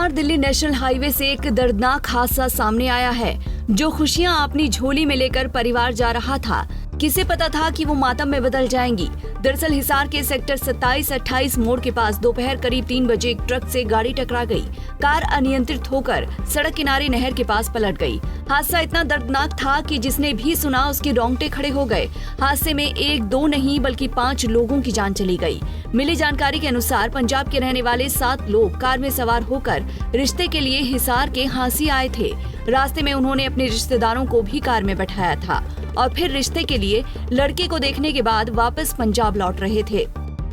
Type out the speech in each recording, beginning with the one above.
Hisar Delhi national highway से एक दर्दनाक हादसा सामने आया है। जो खुशियां अपनी झोली में लेकर परिवार जा रहा था, किसे पता था कि वो मातम में बदल जाएंगी। दरअसल हिसार के सेक्टर 27-28 मोड़ के पास दोपहर करीब 3 बजे एक ट्रक से गाड़ी टकरा गई। कार अनियंत्रित होकर सड़क किनारे नहर के पास पलट गई। हादसा इतना दर्दनाक था कि जिसने भी सुना उसके रोंगटे खड़े हो गए। हादसे में 1-2 नहीं बल्कि 5 लोगों की जान चली गई। मिली जानकारी के अनुसार पंजाब के रहने वाले 7 लोग कार में सवार होकर रिश्ते के लिए हिसार के हांसी आए थे। रास्ते में उन्होंने अपने रिश्तेदारों को भी कार में बैठाया था और फिर रिश्ते के लिए लड़के को देखने के बाद वापस पंजाब लौट रहे थे।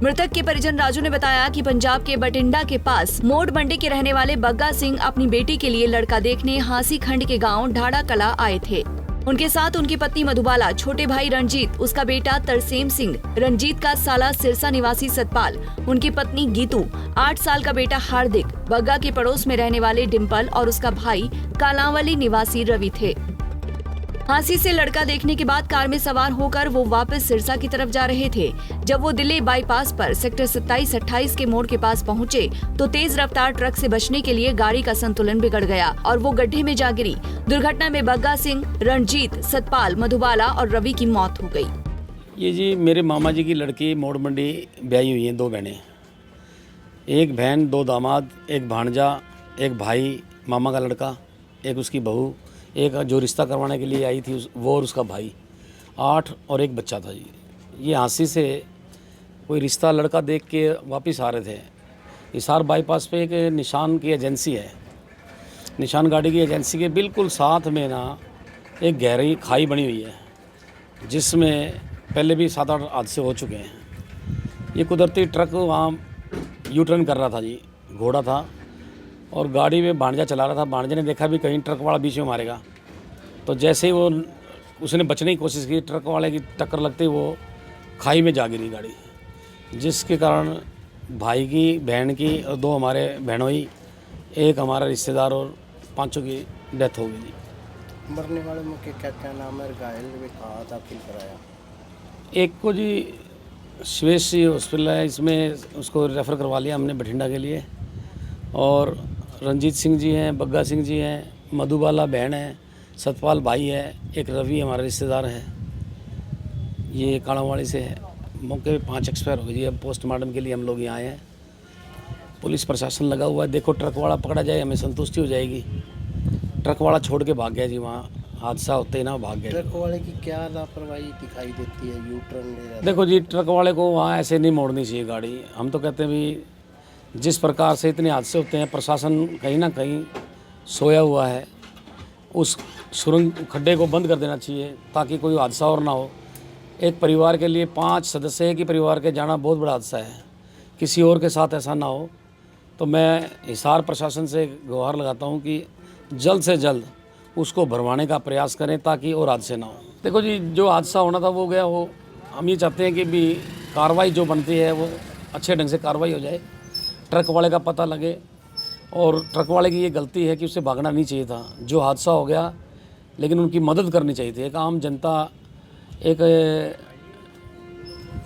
मृतक के परिजन राजू ने बताया कि पंजाब के बटिंडा के पास मोड़ मंडी के रहने वाले बग्गा सिंह अपनी बेटी के लिए लड़का देखने हांसी खंड के गांव ढाड़ा कला आए थे। उनके साथ उनकी पत्नी मधुबाला, छोटे भाई रंजीत, उसका बेटा तरसेम सिंह, रंजीत का साला सिरसा निवासी सतपाल, उनकी पत्नी गीतू, 8 साल का बेटा हार्दिक, बग्गा के पड़ोस में रहने वाले डिम्पल और उसका भाई कालांवाली निवासी रवि थे। हांसी से लड़का देखने के बाद कार में सवार होकर वो वापस सिरसा की तरफ जा रहे थे। जब वो दिल्ली बाईपास पर सेक्टर 27-28 के मोड़ के पास पहुंचे तो तेज रफ्तार ट्रक से बचने के लिए गाड़ी का संतुलन बिगड़ गया और वो गड्ढे में जा गिरी। दुर्घटना में बग्गा सिंह, रणजीत, सतपाल, मधुबाला और रवि की मौत हो गई। ये जी मेरे मामा जी की लड़की मोड़ मंडी ब्याही हुई हैं, 2 बहनें, एक बहन, 2 दामाद, एक भांजा, एक भाई मामा का लड़का, एक उसकी बहू, एक जो रिश्ता करवाने के लिए आई थी वो और उसका भाई, 8 और एक बच्चा था जी। ये हांसी से कोई रिश्ता लड़का देख के वापस आ रहे थे। हिसार बाईपास पे एक निशान की एजेंसी है। निशान गाड़ी की एजेंसी के बिल्कुल साथ में ना एक गहरी खाई बनी हुई है, जिसमें पहले भी 7-8 हादसे हो चुके हैं। ये कुदरती ट्रक वहाँ यू टर्न कर रहा था जी, घोड़ा था और गाड़ी में भांजा चला रहा था। भांजे ने देखा भी कहीं ट्रक वाला बीच में मारेगा, तो जैसे ही वो उसने बचने की कोशिश की, ट्रक वाले की टक्कर लगते ही वो खाई में जा गिरी गाड़ी, जिसके कारण भाई की, बहन की और 2 हमारे बहनोई, एक हमारा रिश्तेदार और 5 की डेथ हो गई जी। मरने वाले में क्या नाम है? घायल में कहा था फिर कराया? एक को जी श्वेशी हॉस्पिटल है, इसमें उसको रेफ़र करवा लिया हमने बठिंडा के लिए। और रंजीत सिंह जी हैं, बग्गा सिंह जी हैं, मधुबाला बहन है, सतपाल भाई है, एक रवि हमारा रिश्तेदार है। ये कालांवाली से है। मौके पे 5 एक्सपायर हो गए जी। अब पोस्टमार्टम के लिए हम लोग यहाँ आए हैं। पुलिस प्रशासन लगा हुआ है। देखो ट्रक वाला पकड़ा जाए, हमें संतुष्टि हो जाएगी। ट्रक वाला छोड़ के भाग गया जी, वहाँ हादसा होते ही ना भाग गया। ट्रक वाले की क्या लापरवाही दिखाई देती है? यू टर्न ले रहा था। देखो जी, ट्रक वाले को वहाँ ऐसे नहीं मोड़नी चाहिए गाड़ी। हम तो कहते हैं भी जिस प्रकार से इतने हादसे होते हैं, प्रशासन कहीं ना कहीं सोया हुआ है। उस सुरंग खड्डे को बंद कर देना चाहिए ताकि कोई हादसा और ना हो। एक परिवार के लिए 5 सदस्य के परिवार के जाना बहुत बड़ा हादसा है। किसी और के साथ ऐसा ना हो। तो मैं हिसार प्रशासन से गुहार लगाता हूँ कि जल्द से जल्द उसको भरवाने का प्रयास करें ताकि और हादसे ना हो। देखो जी, जो हादसा होना था वो गया। हो हम ये चाहते हैं कि भी कार्रवाई जो बनती है वो अच्छे ढंग से कार्रवाई हो जाए, ट्रक वाले का पता लगे। और ट्रक वाले की ये गलती है कि उसे भागना नहीं चाहिए था। जो हादसा हो गया, लेकिन उनकी मदद करनी चाहिए थी। एक आम जनता, एक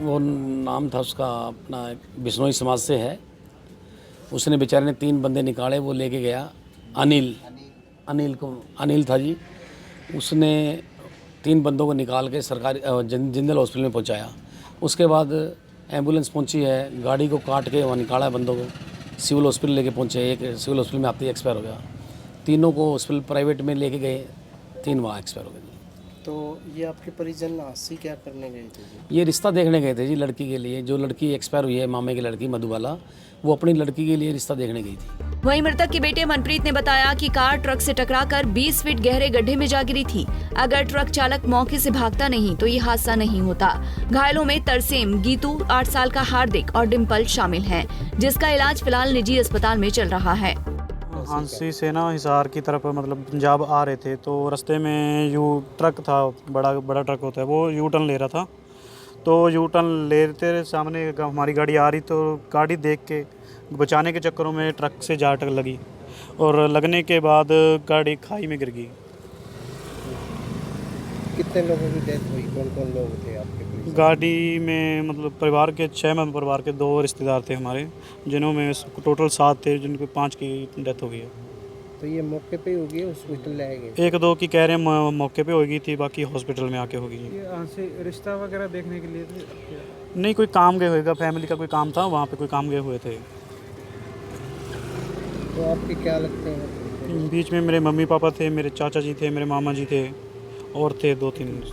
वो नाम था उसका अपना, बिश्नोई समाज से है, उसने बेचारे ने 3 बंदे निकाले, वो लेके गया। अनिल था जी। उसने 3 बंदों को निकाल के सरकारी जिंदल हॉस्पिटल में पहुंचाया। उसके बाद एम्बुलेंस पहुंची है, गाड़ी को काट के वहाँ निकाला है बंदों को, सिविल हॉस्पिटल लेके पहुंचे। एक सिविल हॉस्पिटल में आते ही एक्सपायर हो गया। तीनों को हॉस्पिटल प्राइवेट में लेके गए, 3 वहाँ एक्सपायर हो गए। तो ये आपके परिजन हांसी क्या करने गए थे जी? ये रिश्ता देखने गए थे जी, लड़की के लिए। जो लड़की एक्सपायर हुई है, मामे की लड़की मधुबाला, वो अपनी लड़की के लिए रिश्ता देखने गई थी। वहीं मृतक के बेटे मनप्रीत ने बताया कि कार ट्रक से टकराकर 20 फीट गहरे गड्ढे में जा गिरी थी। अगर ट्रक चालक मौके से भागता नहीं तो ये हादसा नहीं होता। घायलों में तरसेम, गीतू, 8 साल का हार्दिक और डिम्पल शामिल हैं, जिसका इलाज फिलहाल निजी अस्पताल में चल रहा है। हांसी से ना हिसार की तरफ मतलब पंजाब आ रहे थे, तो रास्ते में ट्रक था, बड़ा ट्रक होता है, वो यू टर्न ले रहा था। तो यू टर्न लेते सामने हमारी गाड़ी आ रही, तो गाड़ी देख के बचाने के चक्करों में ट्रक से जा टक लगी और लगने के बाद गाड़ी खाई में गिर गई। कितने लोगों की डेथ हुई? कौन कौन लोग थे आपके? गाड़ी में मतलब परिवार के 6 मेंबर परिवार के 2 रिश्तेदार थे हमारे, जिन्होंने टोटल 7 थे, जिनके 5 की डेथ हो गई है। तो ये मौके पे ही होगी, हॉस्पिटल लाए गए? 1-2 की कह रहे हैं मौके पे होगी थी, बाकी हॉस्पिटल में आके होगी। ये यहाँ से रिश्ता वगैरह देखने के लिए थे? नहीं, कोई काम गए होगा, फैमिली का कोई काम था, वहाँ पे कोई काम गए हुए थे। तो आपके क्या लगते हैं? बीच में मेरे मम्मी पापा थे, मेरे चाचा जी थे, मेरे मामा जी थे और थे 2-3।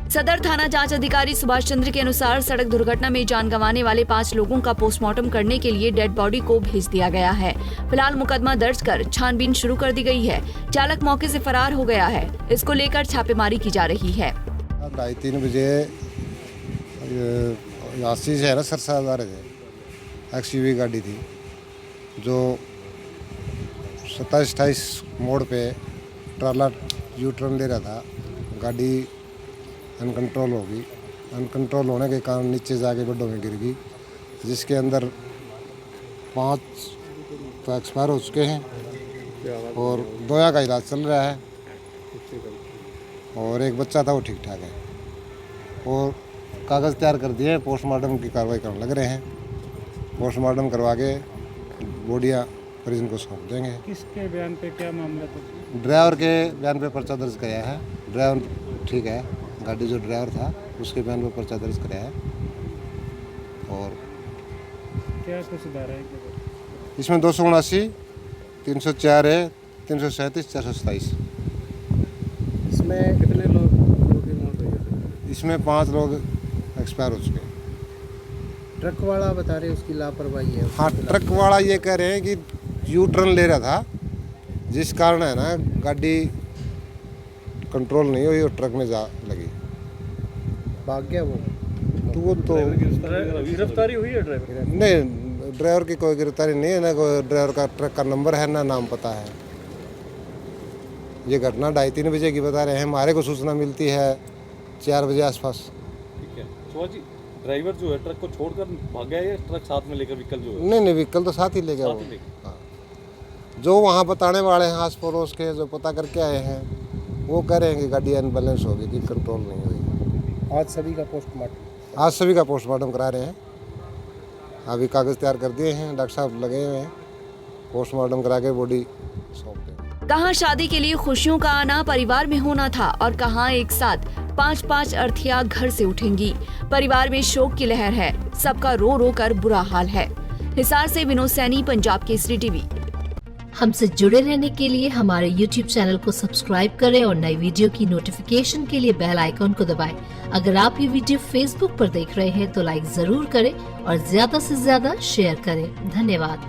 सदर थाना जांच अधिकारी सुभाष चंद्र के अनुसार सड़क दुर्घटना में जान गंवाने वाले 5 लोगों का पोस्टमार्टम करने के लिए डेड बॉडी को भेज दिया गया है। फिलहाल मुकदमा दर्ज कर छानबीन शुरू कर दी गई है। चालक मौके से फरार हो गया है। इसको लेकर छापेमारी की जा रही है। 2:30 बजे यासी से है ना सरसा जा रहे थे, एक्सयूवी गाड़ी थी जो 27-28 मोड़ पे ट्राला यू टर्न ले रहा था। गाड़ी अनकंट्रोल हो गई, अनकंट्रोल होने के कारण नीचे जाके गड्ढों में गिर गई, जिसके अंदर 5 तो एक्सपायर हो चुके हैं और 2 का इलाज चल रहा है और एक बच्चा था वो ठीक ठाक है। और कागज़ तैयार कर दिए, पोस्टमार्टम की कार्रवाई करने लग रहे हैं। पोस्टमार्टम करवा के बॉडियाँ परिजन को सौंप देंगे। किसके बयान पे क्या मामला था? ड्राइवर के बयान पे पर्चा दर्ज कराया है। ड्राइवर ठीक है, गाड़ी जो ड्राइवर था उसके बयान पे पर्चा दर्ज कराया है। और क्या कुछ धारा है? इसमें 279, 304 है, 337, 427। इसमें कितने लोगों की मौत हुई है? इसमें 5 लोग एक्सपायर हो चुके हैं। ट्रक वाला बता रहे उसकी लापरवाही है। हाँ, ट्रक वाला ये कह रहे हैं कि यू टर्न ले रहा था, जिस कारण है ना गाड़ी कंट्रोल नहीं हुई और ट्रक में जा लगी। भाग गया वो? तो वो तो गिरफ्तारी हुई है ड्राइवर? नहीं, ड्राइवर की कोई गिरफ्तारी नहीं है, ना कोई ड्राइवर का ट्रक का नंबर है, ना नाम पता है। ये घटना 2:30 बजे की बता रहे हैं। हमारे को सूचना मिलती है 4 बजे आसपास। ठीक है। सुभाष जी, ड्राइवर जो है ट्रक को छोड़कर भाग गया या ट्रक साथ में लेकर व्हीकल जो है? नहीं, व्हीकल तो साथ ही ले गया वो। हाँ, जो वहाँ बताने वाले हैं आस पड़ोस के, जो पता करके आए हैं, वो कह रहे हैं कि गाड़ी अनबैलेंस हो गई थी, कंट्रोल नहीं हुई। आज सभी का पोस्टमार्टम करा रहे हैं। अभी कागज़ तैयार कर दिए हैं, डॉक्टर साहब लगे हुए हैं, पोस्टमार्टम करा के बॉडी सौंप देंगे। कहाँ शादी के लिए खुशियों का आना परिवार में होना था और कहाँ एक साथ 5-5 अर्थियां घर से उठेंगी। परिवार में शोक की लहर है, सबका रो रो कर बुरा हाल है। हिसार से विनोद सैनी, पंजाब केसरी टीवी। हमसे जुड़े रहने के लिए हमारे YouTube चैनल को सब्सक्राइब करें और नई वीडियो की नोटिफिकेशन के लिए बेल आइकॉन को दबाएं। अगर आप ये वीडियो Facebook पर देख रहे हैं तो लाइक जरूर करें और ज्यादा से ज्यादा शेयर करें। धन्यवाद।